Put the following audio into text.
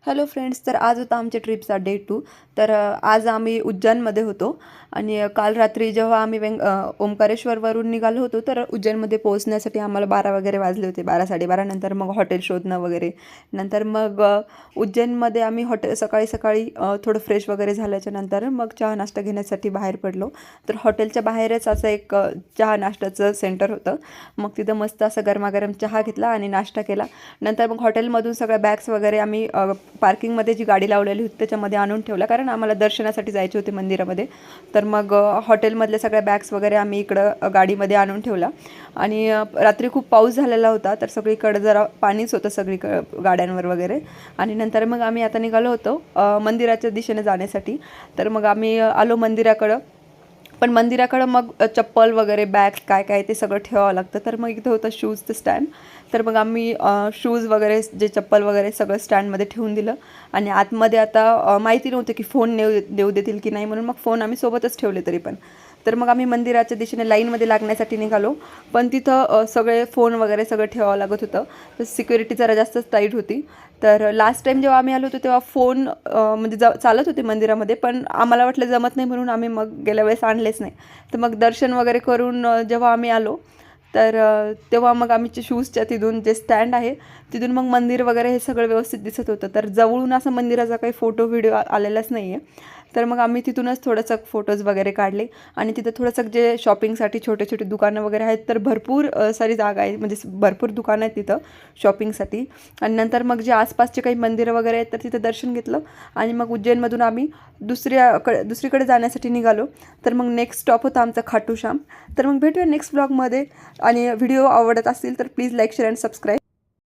Hello friends, तर आज होता आमच्या ट्रिपचा डे 2. तर आज आम्ही उज्जैनमध्ये होतो आणि काल रात्री जेव्हा आम्ही ओंकारेश्वरवरून निघालो होतो, तर उज्जैनमध्ये पोहोचण्यासाठी आम्हाला 12 वगैरे वाजले होते. 12-12:30 नंतर मग हॉटेल शोधणं वगैरे. नंतर मग उज्जैनमध्ये आम्ही सकाळी सकाळी थोडं फ्रेश वगैरे झाल्याच्या नंतर मग चहा नाश्ता घेण्यासाठी बाहेर पडलो. तर हॉटेलच्या बाहेरच असं एक चहा नाश्त्याचं सेंटर होतं. मग तिथं मस्त असं गरमागरम चहा घेतला आणि नाश्ता केला. नंतर मग हॉटेलमधून सगळ्या बॅग्स वगैरे आम्ही पार्किंगमध्ये जी गाडी लावलेली होती त्याच्यामध्ये आणून ठेवला, कारण आम्हाला दर्शनासाठी जायचे होते मंदिरामध्ये. तर मग हॉटेलमधल्या सगळ्या बॅग्स वगैरे आम्ही इकडं गाडीमध्ये आणून ठेवला. आणि रात्री खूप पाऊस झालेला होता, तर सगळीकडे जरा पाणीच होतं गाड्यांवर वगैरे. आणि नंतर मग आम्ही आता निघालो होतो मंदिराच्या दिशेने जाण्यासाठी. तर मग आम्ही आलो मंदिराकडं. पण मंदिराकडं मग चप्पल वगैरे बॅग्स काय काय ते सगळं ठेवावं लागतं. तर मग इथं होतं शूजचं स्टँड. तर मग आम्ही शूज वगैरे जे चप्पल वगैरे सगळं स्टँडमध्ये ठेवून दिलं. आणि आतमध्ये आता माहिती नव्हतं की फोन देऊ देतील की नाही, म्हणून मग फोन आम्ही सोबतच ठेवले तरी पण. तर मग आम्ही मंदिराच्या दिशेने लाईनमध्ये लागण्यासाठी निघालो. पण तिथं सगळे फोन वगैरे सगळं ठेवावं लागत होतं. तर सिक्युरिटी जरा जास्तच टाईट होती. तर लास्ट टाईम जेव्हा आम्ही आलो होतो तेव्हा फोन म्हणजे चालत होते मंदिरामध्ये, पण आम्हाला वाटलं जमत नाही म्हणून आम्ही मग गेल्या वेळेस आणलेच नाही. तर मग दर्शन वगैरे करून जेव्हा आम्ही आलो, तर तेव्हा मग आम्ही शूजच्या तिथून जे स्टँड आहे तिथून मग मंदिर वगैरे हे सगळं व्यवस्थित दिसत होतं. तर जवळून असं मंदिराचा काही फोटो व्हिडिओ आलेलाच नाही आहे. तर मग आम्ही तिथूनच थोडंसं फोटोज वगैरे काढले. आणि तिथं थोडंसं जे शॉपिंगसाठी छोटे छोटे दुकानं वगैरे आहेत, तर भरपूर सारी जागा आहे, म्हणजे भरपूर दुकानं आहेत तिथं शॉपिंगसाठी. आणि नंतर मग जे आसपासचे काही मंदिरं वगैरे आहेत तर तिथं दर्शन घेतलं. आणि मग उज्जैनमधून आम्ही दुसरीकडे जाण्यासाठी निघालो. तर मग नेक्स्ट स्टॉप होता आमचा खाटू श्याम. तर मग भेटूया नेक्स्ट ब्लॉगमध्ये. आणि व्हिडिओ आवडत असतील तर please like, share and subscribe.